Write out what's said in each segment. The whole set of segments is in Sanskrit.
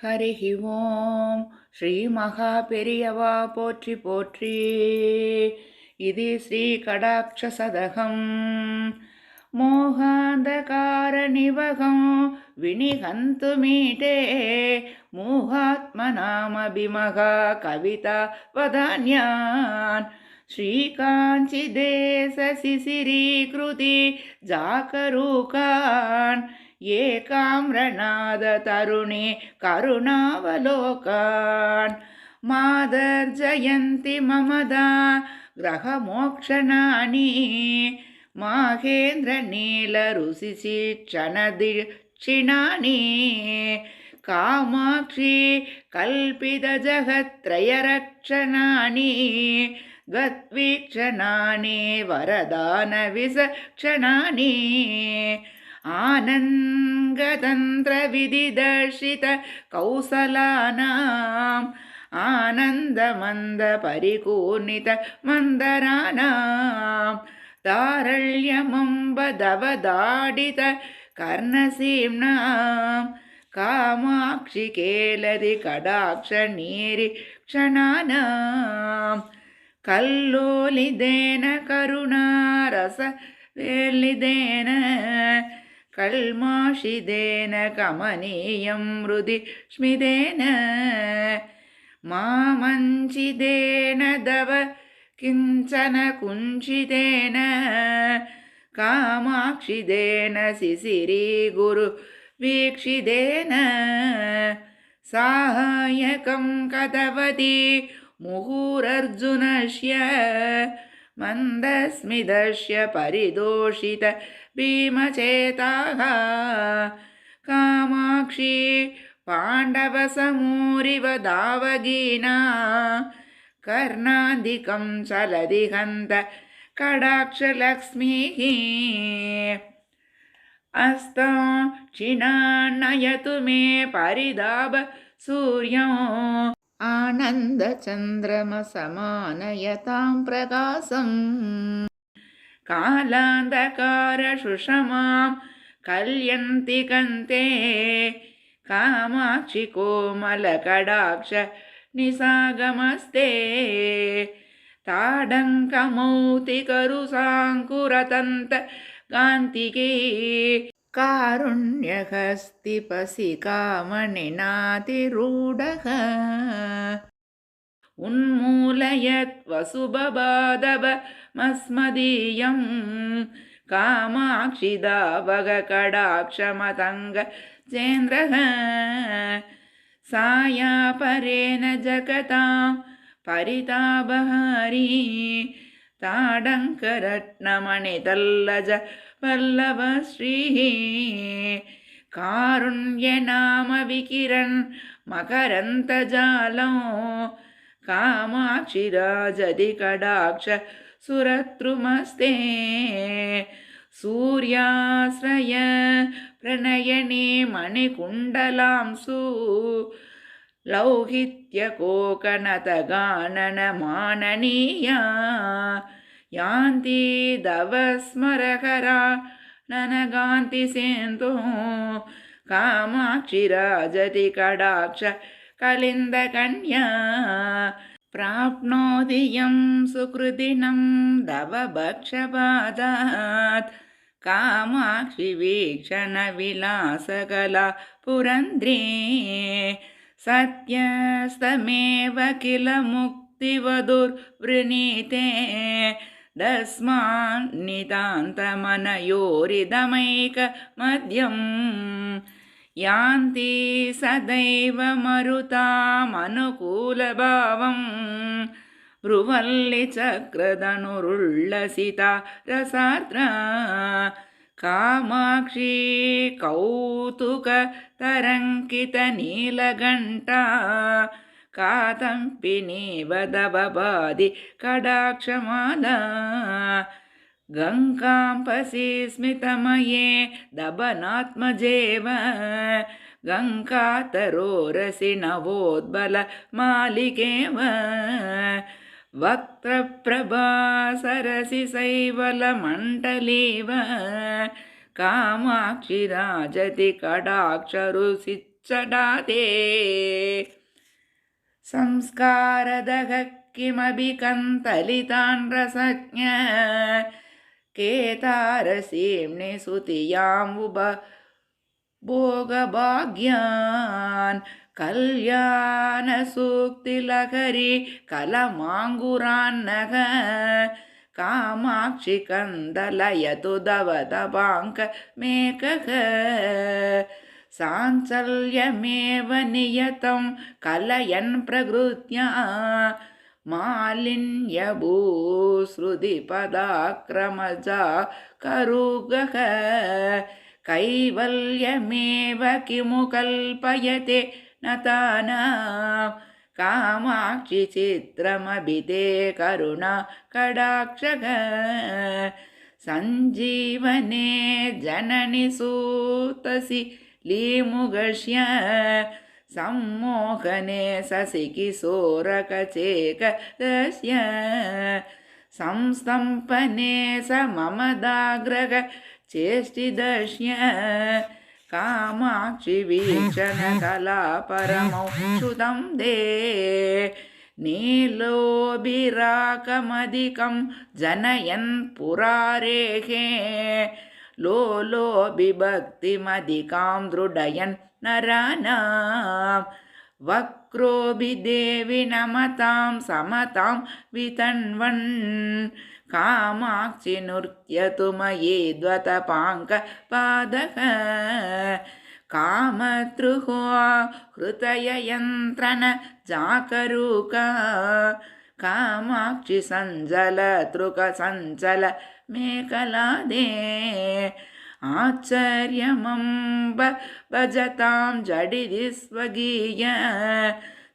हरिः ओं श्रीमहापेरियवा पोट्रि पोट्रि इति श्रीकटाक्षसदहं मोहान्धकारनिवहं विनिहन्तुमीटे मोहात्मनामभिमः कविता वदान्यान् श्रीकाञ्चिदेशशिशिरीकृति जाकरूकान् एकाम्रनादतरुणी करुणावलोकान् मादर्जयन्ति ममदा ग्रहमोक्षणानि माहेन्द्रनीलरुचिशिक्षणदीक्षिणानि कामाक्षी कल्पितजगत्त्रयरक्षणानि द्वद्वीक्षणानि वरदानविचक्षणानि आनन्दतन्त्रविधिदर्शित कौसलानाम् आनन्दमन्दपरिपूर्णित मन्दराणां तारल्यमम्बदवदाडित कर्णसीम्नां कामाक्षि केलदि कटाक्षनिरीक्षणानां कल्लोलितेन करुणारसवेलितेन कल्माषितेन कमनीयं हृदि स्मितेन मामञ्चितेन दव किञ्चन कुञ्चितेन कामाक्षितेन शिशिरीगुरु वीक्षितेन साहाय्यकं कथवती मुहुरर्जुनस्य मन्दस्मितस्य परिदोषित भीमचेताः कामाक्षी पाण्डवसमूरिव दावगीना कर्णादिकं चलति हन्त कटाक्षलक्ष्मीः अस्ताक्षिणान्नयतु मे परिदाब सूर्यो आनन्दचन्द्रमसमानयतां प्रकाशम् कालान्धकारसुषमां कल्यन्ति कन्ते कामाक्षि कोमलकटाक्ष निसागमस्ते ताडङ्कमौतिकरुसाङ्कुरतन्त कान्तिके कारुण्यहस्तिपसिकामणिनातिरूढः उन्मूलयत् वसुबबाधवमस्मदीयं कामाक्षि दावगकटाक्षमतङ्ग चेन्द्रः सायापरेण जगतां परितापहारी ताडङ्करत्नमणितल्लज वल्लभश्रीः कारुण्यनाम विकिरन् मकरन्तजालं कामाक्षि राजति कटाक्ष सुरतृमस्ते सूर्याश्रय प्रणयने मणिकुण्डलांसु लौहित्यकोकनतगाननमाननीया यान्ति दवस्मरकरा ननगान्ति सेन्तु कामाक्षि राजति कटाक्ष कलिन्दकन्या प्राप्नोति यं सुकृतिनं दवभक्षपादात् कामाक्षि वीक्षणविलासकला पुरन्द्रे सत्यस्तमेव किल मुक्तिवधुर्वृणीते दस्मान्नितान्तमनयोरिदमैकमध्यं यान्ति सदैव मरुतामनुकूलभावं भ्रुवल्लिचक्रधनुरुल्लसिता रसार्द्रा कामाक्षी कौतुकतरङ्कितनीलघण्टा कातम्पिनीव दवबाधि कटाक्षमाला गङ्गाम्पसि स्मितमये दबनात्मजेव गङ्गातरोरसि नवोद्बल मालिकेव वक्त्रप्रभा सरसि शैवलमण्डलीव कामाक्षि राजति कटाक्षरुचिच्छलना चडादे संस्कारदः किमपि कन्तलितान् रसज्ञ केतारसीम्नि सुतियाम् भोगभाग्यान् कल्याणसूक्तिलहरी कलमाङ्गुरान्नः कामाक्षि कन्दलयतु दवदपाङ्कमेकः साञ्चल्यमेव नियतं कलयन् प्रकृत्या मालिन्यभूश्रुतिपदाक्रमजा करुगः कैवल्यमेव किमु कल्पयते न तानां कामाक्षि चित्रमभिते करुणा कडाक्षः सञ्जीवने जननि सूतसि लीमुगश्य सम्मोहने शशिकिशोरकचेकदस्य संस्तम्पने स ममदाग्रह चेष्टिदश्य कामाक्षि वीक्षणकला परमौ श्रुतं दे नीलोभिराकमधिकं जनयन् पुरारेः लोलो विभक्तिमधिकां दृढयन् नराणां वक्रोभिदेवि नमतां समतां वितन्वन् कामाक्षि नृत्यतु मयि द्वतपाङ्कपादः कामतृहो हृदययन्त्रन जाकरूका कामाक्षि सञ्जलतृकसञ्चल मेखलादे आश्चर्यमम्ब भजतां जडिति स्वगीय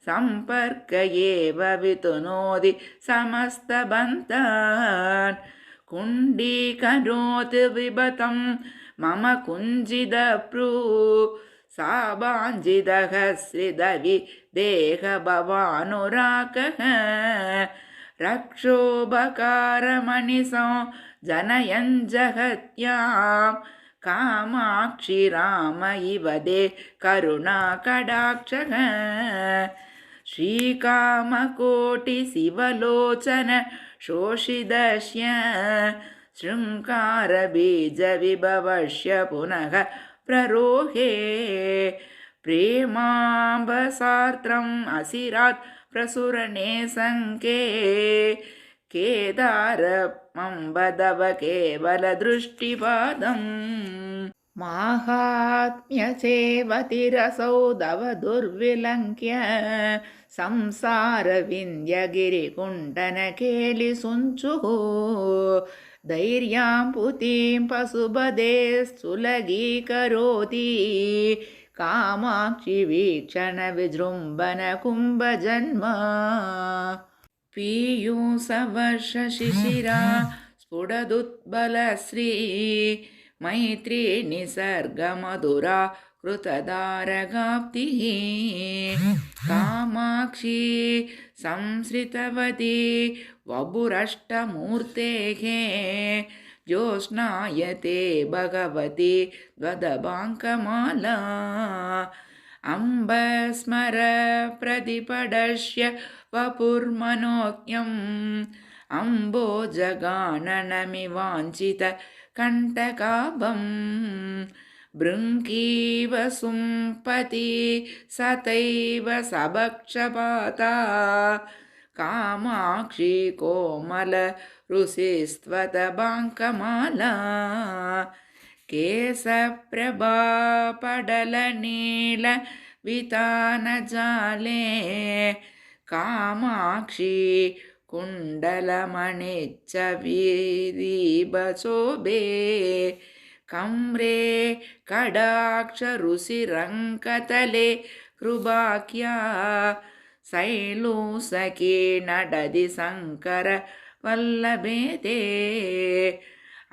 सम्पर्क एव वितुनोति समस्तबन्धान् कुण्डीकरोति विभतं मम कुञ्जितभ्रू साबाञ्जितः श्रिदवि देहभवानुरागः रक्षोभकारमणिसो जनयन् जगत्यां कामाक्षि राम इव दे करुणाकटाक्षः श्रीकामकोटिशिवलोचन शोषितस्य शृङ्गारबीजविभवस्य पुनः प्ररोहे प्रेमाम्बसार्त्रम् असिरात् प्रसुरणे सङ्के केदारमम्बदव केवलदृष्टिपादम् माहात्म्यसेवतिरसौ दव दुर्विलङ्क्य संसारविन्द्यगिरिकुण्डनकेलिसुञ्चुः धैर्यां पुतीं पशुपदे सुलगीकरोति कामाक्षि वीक्षण विजृम्भन कुम्भजन्म पीयूषवर्षशिशिरा स्फुटदुत्बलश्री मैत्री निसर्गमधुरा कृतदारगाप्तिः कामाक्षी संसृतवती वपुरष्टमूर्तेः ज्योत्स्नायते भगवती द्वदबाङ्कमाला अम्बस्मर प्रतिपडस्य वपुर्मनोज्ञम् अम्बोजगाननमिवाञ्छित कण्टकाभं भृङ्कीव सुम्पति सतैव सबक्षपाता कामाक्षी कोमल रुषिस्त्वतबाङ्कमाला केशप्रभा पडलनील वितानजाले कामाक्षी कुण्डलमणिच्च वीरीबशोभे कम्रे कडाक्षरुषिरङ्कतले कृपाख्या शैलूसखी नडदि शङ्कर वल्लभेते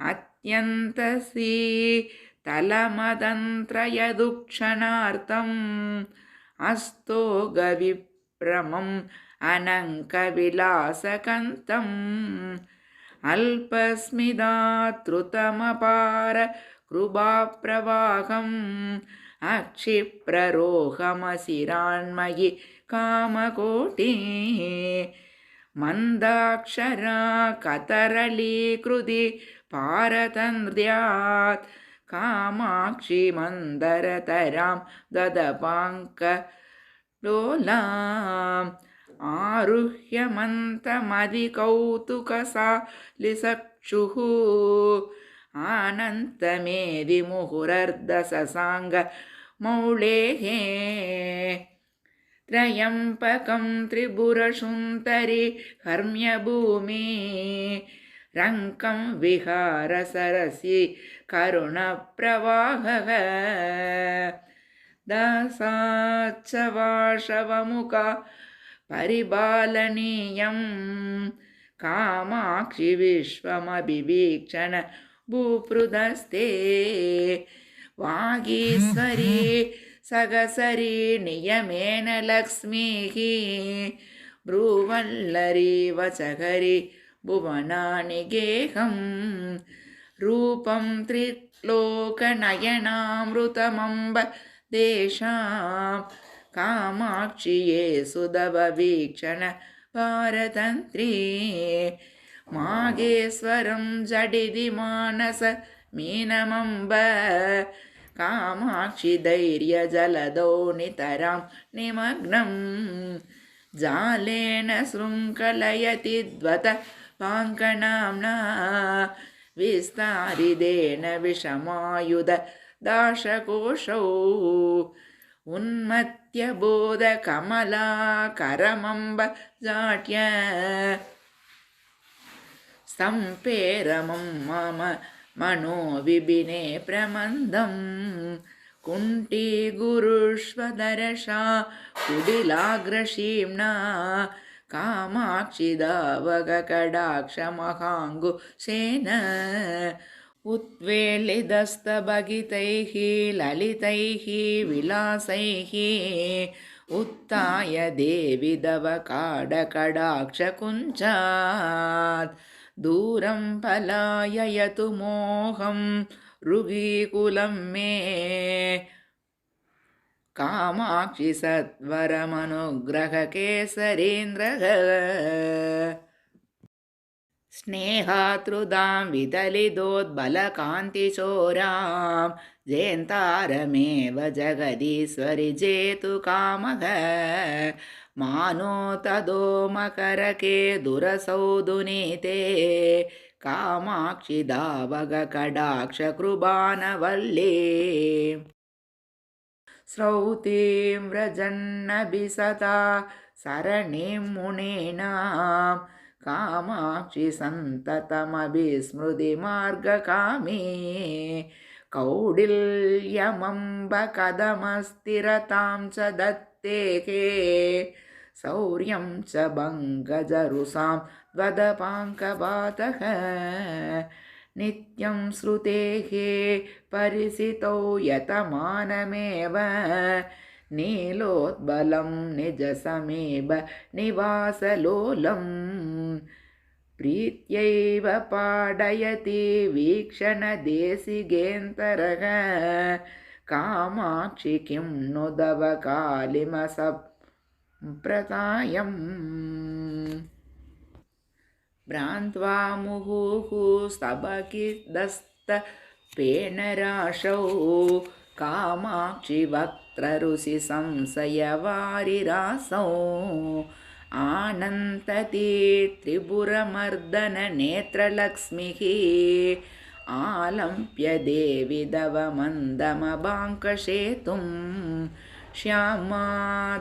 अत्यन्तसी तलमदन्त्रयदुक्षणार्थम् अस्तोगविप्रमम् अनङ्कविलासकन्तम् अल्पस्मितातृतमपार कृपाप्रवाहम् अक्षिप्ररोहमशिरान्मयि कामकोटिः मन्दाक्षरा कतरलीकृति पारतन्द्र्यात् कामाक्षि मन्दरतरां ददपाङ्कलोलाम् आरुह्यमन्तमधिकौतुकसालिसक्षुः आनन्तमेदिमुहुरर्धससाङ्गमौळेः त्रयम्पकं त्रिपुरसुन्दरी हर्म्यभूमि रङ्कं विहारसरसि करुणप्रवाहः दासाच्च वाशवमुखा परिबालनीयं कामाक्षि विश्वमभिवीक्षण भूपृदस्ते वागीश्वरी सगसरी नियमेन लक्ष्मीः भ्रूवल्लरी वचकरी भुवनानि गेहं रूपं त्रिलोकनयनामृतमम्ब देशां कामाक्षि ये सुदभवीक्षण भारतन्त्री मागेश्वरं जडिति मानस मीनमम्ब कामाक्षि धैर्यजलदौ नितरां निमग्नं जालेन शृङ्खलयति द्वत पाङ्कनाम्ना विस्तारिदेन विषमायुध दाशकोशौ उन्मत्य बोधकमलाकरमम्ब जाट्य सम्पेरमं मम मनोविपिने प्रमन्दं कुण्ठी गुरुष्वदरशा कुटिलाग्रशीम्ना कामाक्षि दावककडाक्षमहाङ्गुसेन उत्वेलितस्तभगितैः ललितैः विलासैः उत्थाय देवि दवकाडकडाक्षकुञ्चात् दूरं पलाययतु मोहं रुगीकुलं मे कामाक्षि सत्वरमनुग्रहकेसरीन्द्रः स्नेहातृदां विदलितोद्बलकान्तिचोरां जेन्तारमेव जगदीश्वरि जेतु कामः मानो तदो मकरके दुरसौदुनीते कामाक्षि दावककडाक्षकृपानवल्ली स्रौतीं व्रजन्नभिसता सरणिं मुनीनां कामाक्षि सन्ततमभिस्मृतिमार्गकामी कौडिल्यमम्ब कदमस्थिरतां च दत्तेः शौर्यं च भङ्गजरुसां वदपाङ्कपातः नित्यं श्रुतेः परिसितौ यतमानमेव नीलोद्बलं निजसमीप निवासलोलं प्रीत्यैव पाडयति वीक्षणदेशिगेन्तरः कामाक्षि किं नु दवकालिमसम्प्रदायम् भ्रान्त्वा मुहुः स्तबकिदस्तपेनराशौ कामाक्षि वक्त्ररुषि संशयवारिरासौ आनन्तती त्रिपुरमर्दननेत्रलक्ष्मीः आलम्प्य देवि दवमन्दमबाङ्कसेतुं श्यामा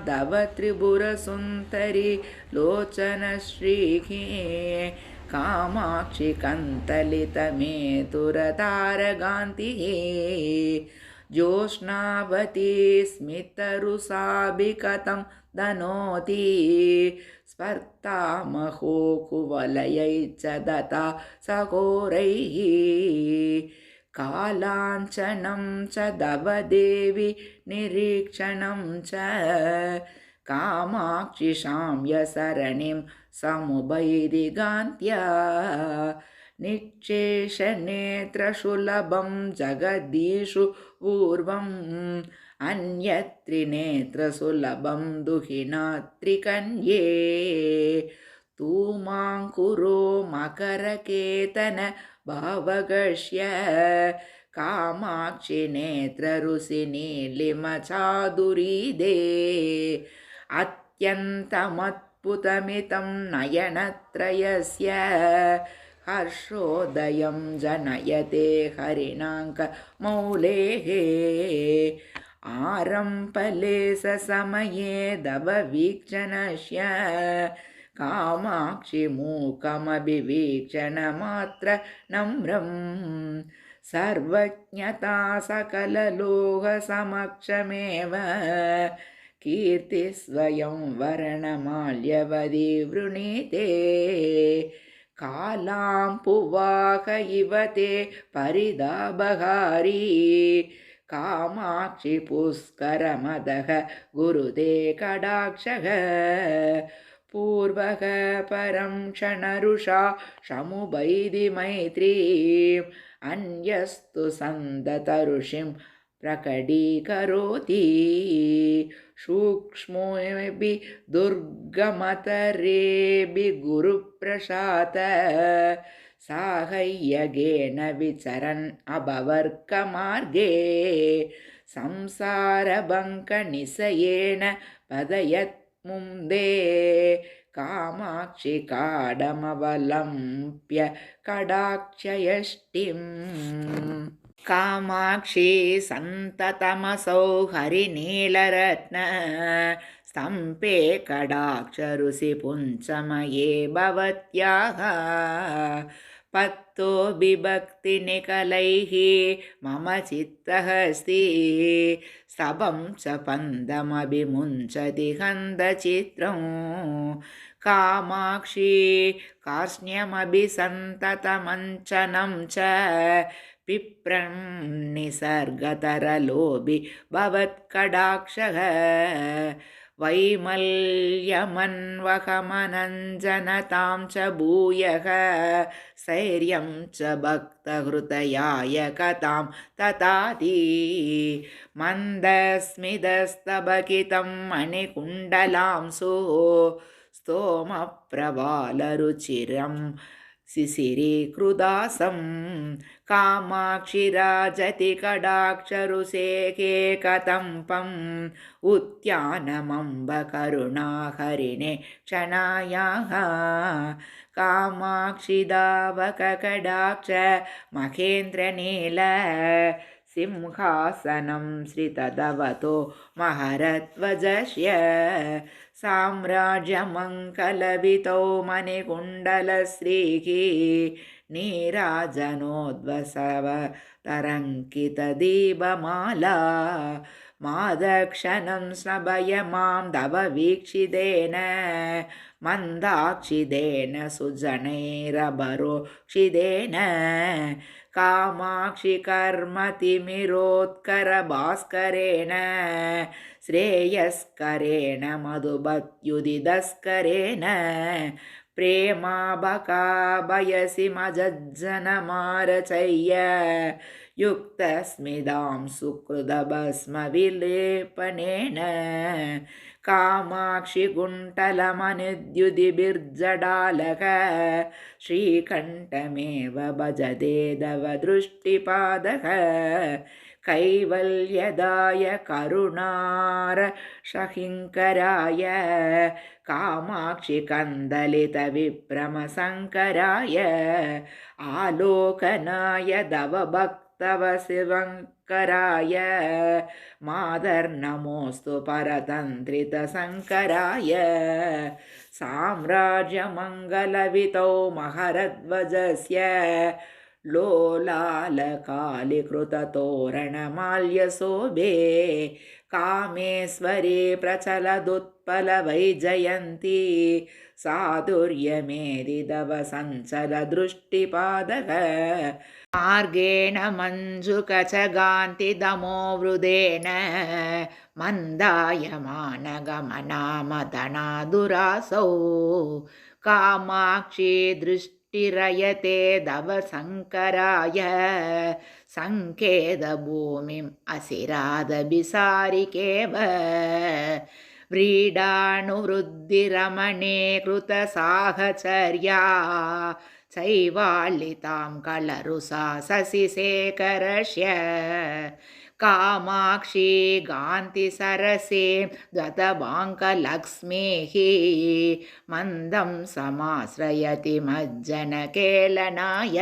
दव त्रिपुरसुन्दरी लोचनश्रीः कामाक्षि कन्तलितमेतुरतारगान्तिः ज्योत्स्नावती स्मितरुषाभिकतं दनोति स्पर्तामहो कुवलयैश्च दता सघोरैः कालाञ्चनं च दवदेवि निरीक्षणं च कामाक्षि शाम्यसरणिं समुपैदिगान्त्या निक्षेषनेत्रशुलभं जगदीषु पूर्वं अन्यत्रिनेत्रसुलभं दुहिनात्रिकन्ये तूमाङ्कुरो मकरकेतन भावगश्य कामाक्षि नेत्ररुसिनीलिमचादुरीदे अत्यन्तमद्भुतमितं नयनत्रयस्य हर्षोदयं जनयते हरिणाङ्कमौलेः आरम्भले समये दववीक्षणस्य कामाक्षि मूकमभिवीक्षणमात्र नम्रं सर्वज्ञता सकललोहसमक्षमेव कीर्तिस्वयं वर्णमाल्यवदी वृणीते कालाम्पुवाह इव ते परिदाबहारी कामाक्षि पुष्करमदः गुरुते कडाक्षः पूर्वः परं क्षणरुषा समुपैति मैत्रीम् अन्यस्तु सन्दतऋषिं प्रकटीकरोति सूक्ष्मोऽपि दुर्गमतरेऽपि गुरुप्रसाद साहय्यगेन विचरन् अभवर्गमार्गे संसारबङ्कनिशयेन पदयत् मुन्दे कामाक्षि काडमवलम्प्य कडाक्षयष्टिम् कामाक्षि सन्ततमसौ हरिनीलरत्न स्तम्पे कडाक्षरुषि पुञ्चमये भवत्याः पत्तो विभक्तिनिकलैः मम चित्तहस्ति स्तभं च पन्दमभिमुञ्चति हन्दचित्रं कामाक्षि कार्ष्ण्यमभिसन्ततमञ्चनं च पिप्रं निसर्गतरलोभि भवत्कडाक्षः वैमल्यमन्वहमनञ्जनतां च भूयः स्थैर्यं च भक्तहृदयाय कथां तथाति मन्दस्मितस्तबकितं मणिकुण्डलांसु स्तोमप्रवालरुचिरं शिशिरीकृदासं कामाक्षि राजति कडाक्षरुषेखे कतम्पम् उद्यानमम्ब करुणाहरिणे क्षणायाः कामाक्षि दावककडाक्ष महेन्द्रनील सिंहासनं श्रितदवतो महरध्वजस्य साम्राज्यमङ्गलवितौ मणिकुण्डलश्रीः नीराजनोद्वसवतरङ्कितदीपमाला मादक्षणं श्रभय मां तव वीक्षितेन मन्दाक्षिदेन सुजनैरभरोक्षितेन कामाक्षि कर्मतिमिरोत्करभास्करेण श्रेयस्करेण मधुभत्युदितस्करेण प्रेमाबकाभयसि मज्जनमारचय्य युक्तस्मिदां सुकृतभस्मविलेपनेन कामाक्षि कुण्टलमनुद्युतिभिर्जडालक श्रीकण्ठमेव भजते तव दृष्टिपादः कैवल्यदाय करुणार शहिङ्कराय कामाक्षि कन्दलित विभ्रमशङ्कराय आलोकनाय तव भक्तव शिवङ्कराय मादर्नमोऽस्तु परतन्त्रितशङ्कराय साम्राज्यमङ्गलवितौ महरध्वजस्य लोलालकालिकृततोरणमाल्यशोभे कामेश्वरी प्रचलदुत्पलवैजयन्ती साधुर्यमेदितव सञ्चलदृष्टिपादः मार्गेण मञ्जुकचगान्तिदमोवृदेन मन्दायमानगमनामदनादुरासौ कामाक्षि दृष्टिरयते दवशङ्कराय सङ्केतभूमिम् असिरादभिसारिकेव व्रीडाणुवृद्धिरमणे कृतसाहचर्या चैवालितां कलरु सा शशिशेखरस्य कामाक्षी गान्तिसरसे दतबाङ्कलक्ष्मीः मन्दं समाश्रयति मज्जनकेलनाय